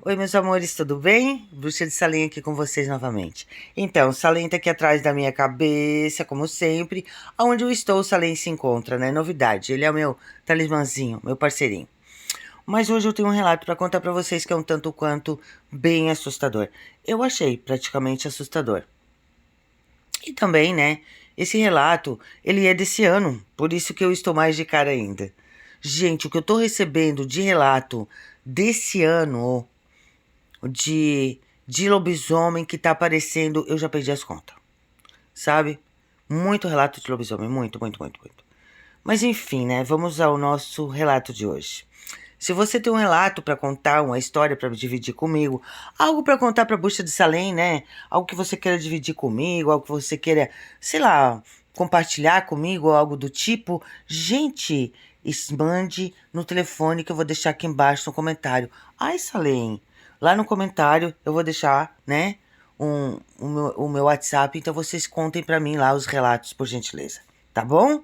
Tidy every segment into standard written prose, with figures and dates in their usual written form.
Oi, meus amores, tudo bem? Bruxa de Salem aqui com vocês novamente. Então, Salem tá aqui atrás da minha cabeça, como sempre. Aonde eu estou, o Salem se encontra, né? Novidade, ele é o meu talismãzinho, meu parceirinho. Mas hoje eu tenho um relato para contar para vocês que é um tanto quanto bem assustador. Eu achei praticamente assustador. E também, né, esse relato, ele é desse ano, por isso que eu estou mais de cara ainda. Gente, o que eu tô recebendo de relato desse ano de lobisomem que tá aparecendo, eu já perdi as contas, sabe? Muito relato de lobisomem, muito, muito, muito, muito. Mas enfim, né? Vamos ao nosso relato de hoje. Se você tem um relato para contar, uma história para dividir comigo, algo para contar para Bucha de Salem, né? Algo que você queira dividir comigo, algo que você queira, sei lá, compartilhar comigo, algo do tipo, gente, mande no telefone que eu vou deixar aqui embaixo no comentário. Ai, Salem, lá no comentário eu vou deixar, né? O meu WhatsApp, então vocês contem para mim lá os relatos, por gentileza, tá bom?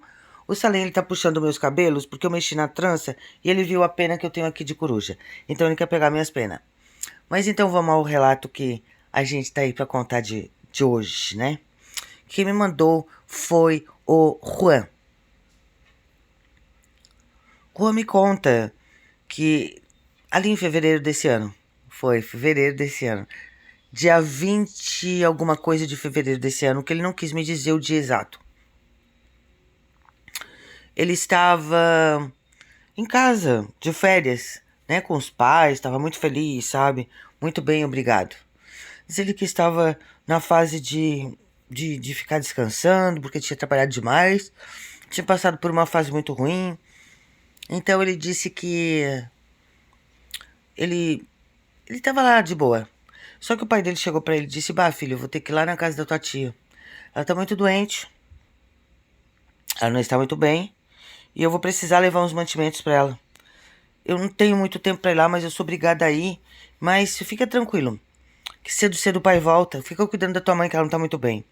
O Salem, ele tá puxando meus cabelos porque eu mexi na trança e ele viu a pena que eu tenho aqui de coruja. Então ele quer pegar minhas penas. Mas então vamos ao relato que a gente tá aí pra contar de hoje, né? Quem me mandou foi o Juan. Juan me conta que ali em fevereiro desse ano, foi fevereiro desse ano, dia 20 alguma coisa de fevereiro desse ano, que ele não quis me dizer o dia exato. Ele estava em casa, de férias, né, com os pais, estava muito feliz, sabe? Muito bem, obrigado. Diz ele que estava na fase de ficar descansando, porque tinha trabalhado demais, tinha passado por uma fase muito ruim. Então ele disse que ele ele estava lá de boa. Só que o pai dele chegou para ele e disse: "Bah, filho, eu vou ter que ir lá na casa da tua tia. Ela tá muito doente, ela não está muito bem, e eu vou precisar levar uns mantimentos para ela. Eu não tenho muito tempo para ir lá, mas eu sou obrigada a ir. Mas fica tranquilo, que cedo cedo o pai volta. Fica cuidando da tua mãe, que ela não tá muito bem."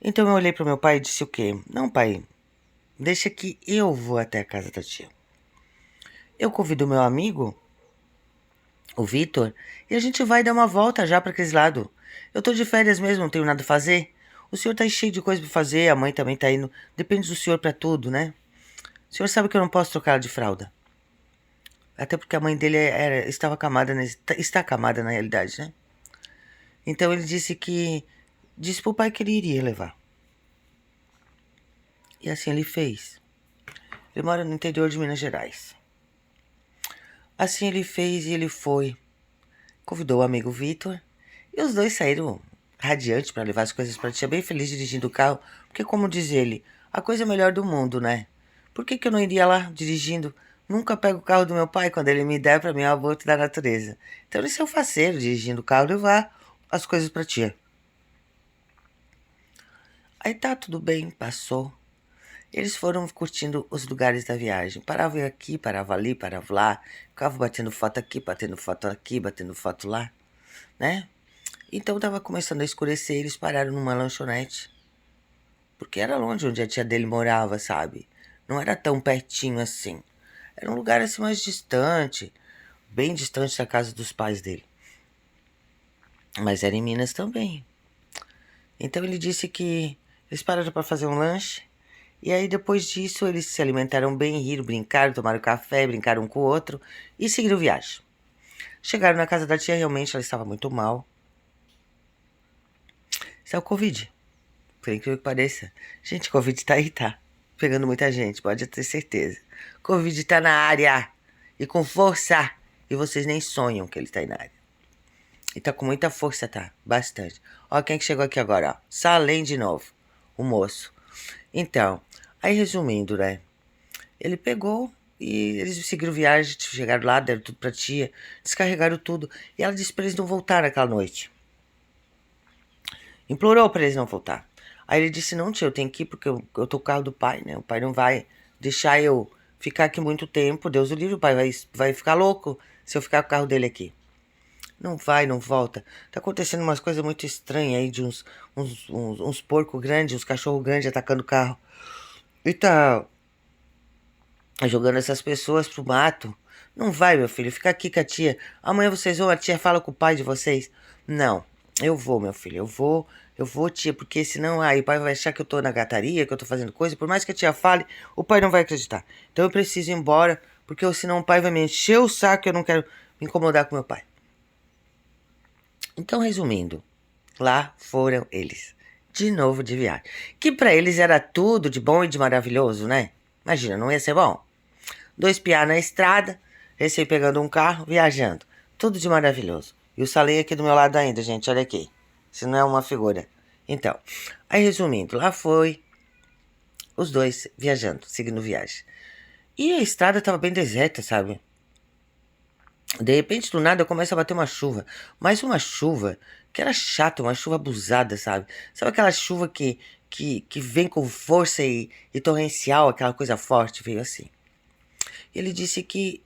Então eu olhei pro meu pai e disse o quê? "Não, pai, deixa que eu vou até a casa da tia. Eu convido o meu amigo, o Vitor, e a gente vai dar uma volta já para aqueles lados. Eu tô de férias mesmo, não tenho nada a fazer. O senhor tá cheio de coisa pra fazer, a mãe também tá indo. Depende do senhor pra tudo, né? O senhor sabe que eu não posso trocar ela de fralda. Até porque a mãe dele estava acamada, está acamada na realidade, né? Então ele disse pro pai que ele iria levar. E assim ele fez. Ele mora no interior de Minas Gerais. Assim ele fez e ele foi. Convidou o amigo Vitor e os dois saíram radiantes para levar as coisas para a tia, bem feliz dirigindo o carro, porque como diz ele, a coisa melhor do mundo, né? Por que que eu não iria lá dirigindo? Nunca pego o carro do meu pai quando ele me der para mim é o aborto da natureza. Então ele é um faceiro dirigindo o carro levar as coisas para a tia. Aí tá tudo bem, passou. Eles foram curtindo os lugares da viagem. Paravam aqui, paravam ali, paravam lá. Ficavam batendo foto aqui, batendo foto lá, né? Então tava começando a escurecer e eles pararam numa lanchonete. Porque era longe onde a tia dele morava, sabe? Não era tão pertinho assim. Era um lugar assim mais distante. Bem distante da casa dos pais dele. Mas era em Minas também. Então ele disse que eles pararam para fazer um lanche. E aí depois disso eles se alimentaram bem, riram, brincaram, tomaram café, brincaram um com o outro e seguiram viagem. Chegaram na casa da tia, realmente ela estava muito mal. Isso é o Covid, por incrível que pareça. Gente, Covid tá aí, tá? Pegando muita gente, pode ter certeza. Covid tá na área e com força. E vocês nem sonham que ele tá aí na área. E tá com muita força, tá? Bastante. Ó, quem que chegou aqui agora, ó. Salem de novo, o moço. Então, aí resumindo, né? Ele pegou e eles seguiram viagem, chegaram lá, deram tudo pra tia, descarregaram tudo. E ela disse pra eles não voltarem aquela noite. Implorou pra eles não voltar. Aí ele disse, não, tia, eu tenho que ir porque eu tô com o carro do pai, né? O pai não vai deixar eu ficar aqui muito tempo. Deus o livre, o pai vai ficar louco se eu ficar com o carro dele aqui. Não vai, não volta. Tá acontecendo umas coisas muito estranhas aí de uns porcos grandes, uns cachorros grandes atacando o carro. E tá jogando essas pessoas pro mato. Não vai, meu filho, fica aqui com a tia. Amanhã vocês vão, a tia fala com o pai de vocês. Não, eu vou, meu filho, eu vou, tia, porque senão aí o pai vai achar que eu tô na gataria, que eu tô fazendo coisa. Por mais que a tia fale, o pai não vai acreditar. Então eu preciso ir embora, porque senão o pai vai me encher o saco e eu não quero me incomodar com meu pai. Então, resumindo, lá foram eles, de novo de viagem. Que pra eles era tudo de bom e de maravilhoso, né? Imagina, não ia ser bom? 2 piá na estrada, esse aí pegando um carro, viajando. Tudo de maravilhoso. E o Salem aqui do meu lado ainda, gente, olha aqui. Se não é uma figura. Então, aí resumindo, lá foi os dois viajando, seguindo viagem. E a estrada tava bem deserta, sabe? De repente, do nada, começa a bater uma chuva. Mas uma chuva que era chata, uma chuva abusada, sabe? Sabe aquela chuva que vem com força e torrencial, aquela coisa forte, veio assim. Ele disse que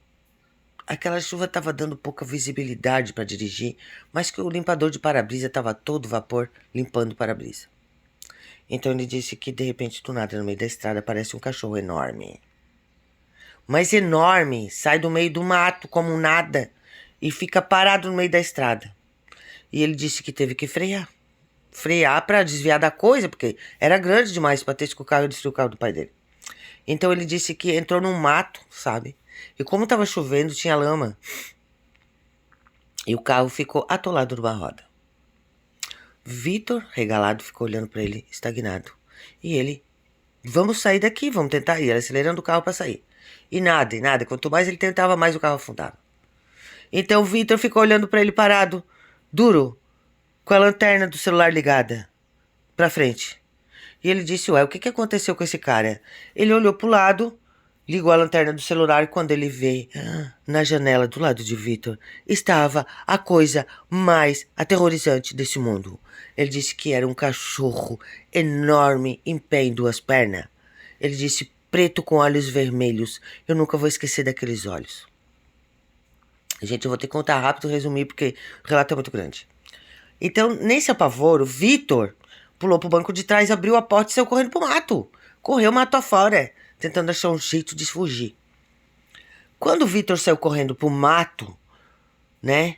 aquela chuva estava dando pouca visibilidade para dirigir, mas que o limpador de para-brisa estava todo vapor limpando o para-brisa. Então ele disse que de repente, do nada, no meio da estrada, aparece um cachorro enorme. Mas enorme, sai do meio do mato como nada e fica parado no meio da estrada. E ele disse que teve que frear. Frear para desviar da coisa, porque era grande demais para ter que o carro destruir o carro do pai dele. Então ele disse que entrou num mato, sabe? E como estava chovendo, tinha lama. E o carro ficou atolado numa roda. Vitor, regalado, ficou olhando para ele, estagnado. E ele, vamos sair daqui, vamos tentar ir, acelerando o carro para sair. E nada, e nada. Quanto mais ele tentava, mais o carro afundava. Então o Vitor ficou olhando para ele parado, duro, com a lanterna do celular ligada, para frente. E ele disse, ué, o que aconteceu com esse cara? Ele olhou pro lado, ligou a lanterna do celular e quando ele vê na janela do lado de Vitor, estava a coisa mais aterrorizante desse mundo. Ele disse que era um cachorro enorme em pé em 2 pernas. Ele disse preto com olhos vermelhos. Eu nunca vou esquecer daqueles olhos. Gente, eu vou ter que contar rápido e resumir porque o relato é muito grande. Então, nesse apavoro, Vitor pulou pro banco de trás, abriu a porta e saiu correndo pro mato. Correu mato afora, tentando achar um jeito de fugir. Quando o Vitor saiu correndo pro mato, né?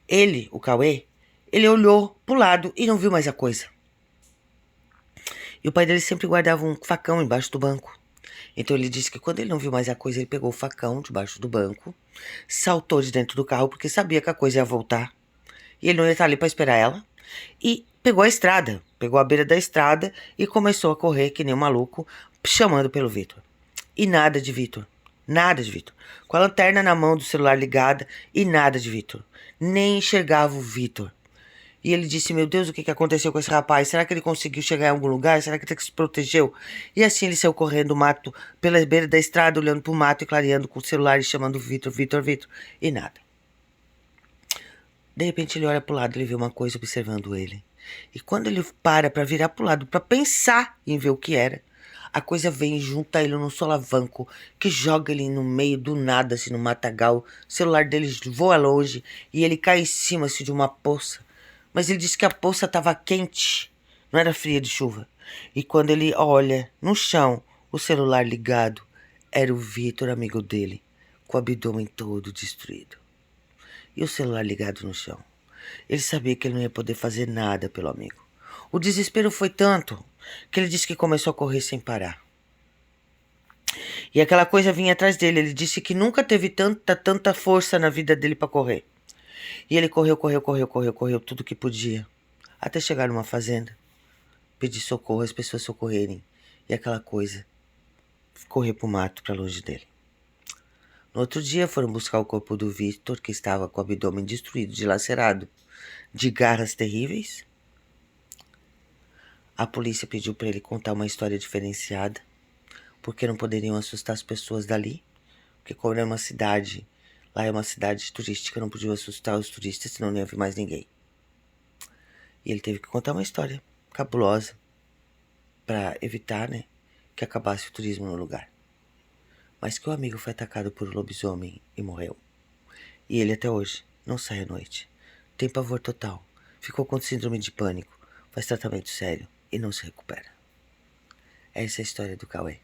Ele, o Cauê, ele olhou pro lado e não viu mais a coisa. E o pai dele sempre guardava um facão embaixo do banco. Então ele disse que quando ele não viu mais a coisa, ele pegou o facão debaixo do banco, saltou de dentro do carro porque sabia que a coisa ia voltar. E ele não ia estar ali para esperar ela. E pegou a estrada, pegou a beira da estrada e começou a correr que nem um maluco, chamando pelo Vitor. E nada de Vitor. Nada de Vitor. Com a lanterna na mão do celular ligada e nada de Vitor. Nem enxergava o Vitor. E ele disse, meu Deus, o que aconteceu com esse rapaz? Será que ele conseguiu chegar em algum lugar? Será que ele se protegeu? E assim ele saiu correndo o mato, pela beira da estrada, olhando pro mato e clareando com o celular e chamando Vitor, Vitor, Vitor. E nada. De repente ele olha pro lado, ele vê uma coisa observando ele. E quando ele para virar pro lado, para pensar em ver o que era, a coisa vem e junta ele num solavanco, que joga ele no meio do nada, assim, no matagal. O celular dele voa longe e ele cai em cima, assim, de uma poça. Mas ele disse que a poça estava quente, não era fria de chuva. E quando ele olha no chão, o celular ligado, era o Vitor, amigo dele, com o abdômen todo destruído. E o celular ligado no chão. Ele sabia que ele não ia poder fazer nada pelo amigo. O desespero foi tanto que ele disse que começou a correr sem parar. E aquela coisa vinha atrás dele. Ele disse que nunca teve tanta força na vida dele para correr. E ele correu tudo que podia. Até chegar numa fazenda. Pedir socorro, as pessoas socorrerem. E aquela coisa. Correr pro mato para longe dele. No outro dia foram buscar o corpo do Vitor, que estava com o abdômen destruído, dilacerado, de garras terríveis. A polícia pediu para ele contar uma história diferenciada, porque não poderiam assustar as pessoas dali, porque como era uma cidade, lá é uma cidade turística, não podiam assustar os turistas, senão não ia ver mais ninguém. E ele teve que contar uma história cabulosa para evitar, né, que acabasse o turismo no lugar. Mas que o amigo foi atacado por um lobisomem e morreu. E ele até hoje não sai à noite. Tem pavor total. Ficou com síndrome de pânico. Faz tratamento sério e não se recupera. Essa é a história do Cauê.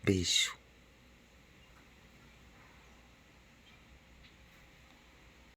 Beijo.